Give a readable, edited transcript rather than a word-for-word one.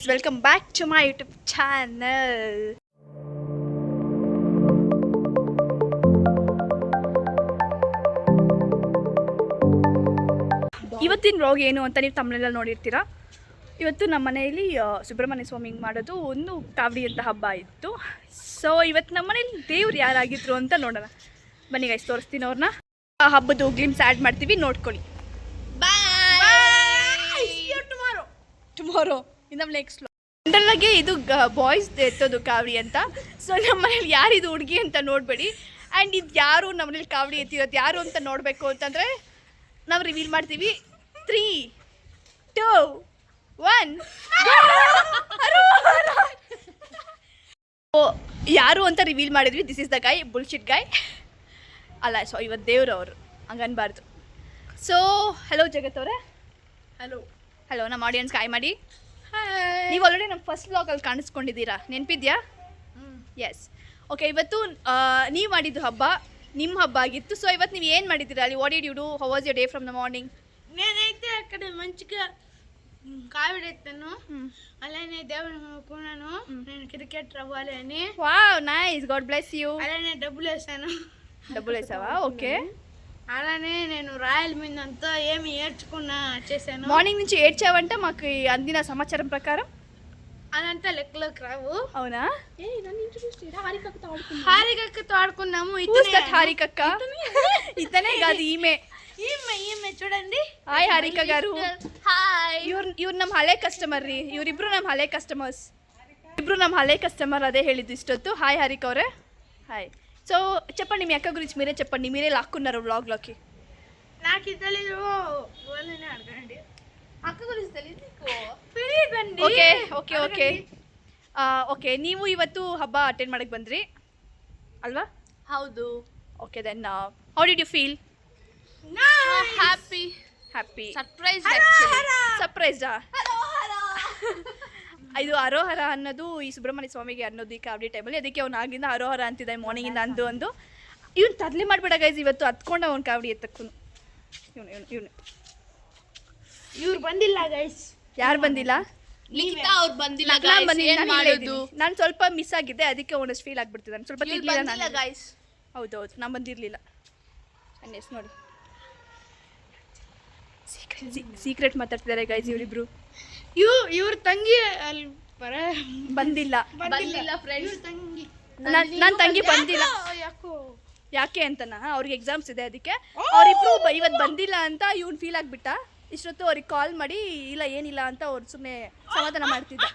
Welcome back to my YouTube channel. ಇವತ್ತಿನ vlog ಏನು ಅಂತ ನೀವು ತಮ್ಮನೆಲ್ಲ ನೋಡಿರ್ತೀರಾ. ಇವತ್ತು ನಮ್ಮ ಮನೆಯಲ್ಲಿ ಸುಬ್ರಹ್ಮಣ್ಯ ಸ್ವಾಮಿಗೆ ಮಾಡೋದು ಒಂದು ಕಾವಡಿ ಅಂತ ಹಬ್ಬ ಇತ್ತು. ಸೊ ಇವತ್ತು ನಮ್ಮ ಮನೇಲಿ ದೇವ್ರು ಯಾರಾಗಿದ್ರು ಅಂತ ನೋಡೋಣ ಬನ್ನಿ ಗೈಸ್, ತೋರಿಸ್ತೀನಿ ಅವ್ರನ್ನ. ಆ ಹಬ್ಬದ ಗ್ಲಿಮ್ಸ್ ಆ್ಯಡ್ ಮಾಡ್ತೀವಿ, ನೋಡ್ಕೊಳ್ಳಿ. Tomorrow in the next. ಜನರಲ್ಲಾಗಿ ಇದು ಬಾಯ್ಸ್ ಎತ್ತೋದು ಕಾವಡಿ ಅಂತ. ಸೊ ನಮ್ಮ ಮನೇಲಿ ಯಾರಿದು ಹುಡುಗಿ ಅಂತ ನೋಡಬೇಡಿ. ಆ್ಯಂಡ್ ಇದು ಯಾರು ನಮ್ಮ ಮನೇಲಿ ಕಾವಡಿ ಎತ್ತಿರೋದು ಯಾರು ಅಂತ ನೋಡಬೇಕು ಅಂತಂದರೆ ನಾವು ರಿವೀಲ್ ಮಾಡ್ತೀವಿ. 3, 2, 1 ಯಾರು ಅಂತ ರಿವೀಲ್ ಮಾಡಿದ್ವಿ. This is the guy, bullshit guy ಅಲ್ಲ. ಸೊ ಇವತ್ತು ದೇವ್ರು ಅವರು ಹಂಗನ್ಬಾರ್ದು. ಸೊ ಹಲೋ ಜಗತ್ ಅವರೇ. ಹಲೋ ನಮ್ಮ ಆಡಿಯನ್ಸ್ಗೆ ಹಾಯ್ ಮಾಡಿ. ನೀವು ಆಲ್ರೆಡಿ ನಮ್ಮ ಫಸ್ಟ್ ವ್ಲಾಗಲ್ಲಿ ಕಾಣಿಸ್ಕೊಂಡಿದ್ದೀರಾ, ನೆನಪಿದ್ಯಾ? ಎಸ್. ಓಕೆ, ಇವತ್ತು ನೀವು ಮಾಡಿದ್ದು ಹಬ್ಬ ನಿಮ್ಮ ಹಬ್ಬ ಆಗಿತ್ತು. ಸೊ ಇವತ್ತು ನೀವು ಏನು ಮಾಡಿದ್ದೀರಾ ಅಲ್ಲಿ? What did you do? How was your day from the morning? నేనైతే అక్కడ మంచిగా కావిడెత్తాను, అలానే దేవుని మొక్కున్నాను నేను క్రికెటర్ అవ్వాలి అని. Wow, nice, God bless you. అలానే డబ్బులు వేసాను. డబ్బులు వేసావా? ఓకే. అలానే నేను రాయల మీద అంతా ఏమి ఏడ్చుకున్నా చేశాను. మార్నింగ్ నుంచి ఏడ్చావంటే మాకు అందిన సమాచారం ప్రకారం అదంతా లెక్కలోకి రావు. అవునా? హారికక్కతో ఆడుకున్నాము. హారికక్క ఇతనే కాదు, ఈమె చూడండి. ಹಾಯ್ ಹಾರಿಕಾ గారు. హాయ్. ಇವ್ರು ನಮ್ಮ ಹಳೆ ಕಸ್ಟಮರ್ ರೀ. ಇವರಿಬ್ರು ನಮ್ಮ ಹಳೆ ಕಸ್ಟಮರ್ಸ್. ಇಬ್ರು ನಮ್ಮ ಹಳೆ కస్టమర్. అదే ಹೇಳಿದ್ದು ఇష్టొత్తు. హాయ్ హారిక ಅವರೇ. హాయ్. సో చెప్పండి, మీ అక్క గురించి మీరే చెప్పండి. మీరే లాక్కున్నారు వ్లాగ్లోకి. నాకు తెలీదు, వాళ్ళనే అడగండి. అక్క గురించి తెలియదు నీకు? తెలియదండి. ఓకే ఓకే ఓకే ಓಕೆ, ನೀವು ಇವತ್ತು ಹಬ್ಬ ಅಟೆಂಡ್ ಮಾಡಕ್ಕೆ ಬಂದ್ರಿ ಅಲ್ವಾ? ಹೌದು. Okay, then how did you feel? Happy. ಸರ್ಪ್ರೈಸ್ಡಾ? ಇದು ಅರೋಹರ ಅನ್ನೋದು ಈ ಸುಬ್ರಹ್ಮಣ್ಯ ಸ್ವಾಮಿಗೆ ಅನ್ನೋದು ಈ ಕಾವಡಿ ಟೈಮಲ್ಲಿ. ಅದಕ್ಕೆ ಅವ್ನು ಆಗಿಂದ ಅರೋಹರ ಅಂತಿದ್ದ ಮಾರ್ನಿಂಗಿಂದ ಅಂದು ಇವ್ನು ತರಲೆ ಮಾಡಬೇಡ ಗೈಸ್. ಇವತ್ತು ಹತ್ಕೊಂಡ ಅವ್ನು ಕಾವಡಿ ಎತ್ತಕ್ಕೂ. ಇವನು ಇವ್ರು ಬಂದಿಲ್ಲ ಗೈಸ್. ಯಾರು ಬಂದಿಲ್ಲ? ಲಿಖಿತಾ ಅವ್ರು ಬಂದಿಲ್ಲ. ನಾನು ಸ್ವಲ್ಪ ಮಿಸ್ ಆಗಿದ್ದೆ, ಅದಕ್ಕೆ ಅವನಷ್ಟು ಫೀಲ್ ಆಗ್ಬಿಡ್ತಿದ್ದಾನೆ. ಸ್ವಲ್ಪ ತಿರ್ಲಿಲ್ಲ ಗೈಸ್. ಹೌದೌದು, ನಾನು ಬಂದಿರಲಿಲ್ಲ. ಎಸ್ ನೋಡಿ, ಸೀಕ್ರೆಟ್ ಮಾತಾಡ್ತಿದ್ದಾರೆ ಗೈಸ್ ಇವರಿಬ್ರು. ಇವ್ರ ತಂಗಿ ಅಲ್ಲಿ ಬಂದಿಲ್ಲ. ಫ್ರೆಂಡ್ಸ್ ತಂಗಿ. ನನ್ನ ತಂಗಿ ಬಂದಿಲ್ಲ. ಯಾಕೆ ಅಂತನಾ? ಅವ್ರಿಗೆ ಎಕ್ಸಾಮ್ಸ್ ಇದೆ, ಅದಕ್ಕೆ ಅವರಿಬ್ರು ಇವತ್ತು ಬಂದಿಲ್ಲ ಅಂತ ಇವ್ನು ಫೀಲ್ ಆಗಿಬಿಟ್ಟ. ಇಷ್ಟೊತ್ತು ಅವ್ರಿಗೆ ಕಾಲ್ ಮಾಡಿ ಇಲ್ಲ ಏನಿಲ್ಲ ಅಂತ ಅವ್ರು ಸುಮ್ಮನೆ ಸಮಾಧಾನ ಮಾಡ್ತಿದ್ದ.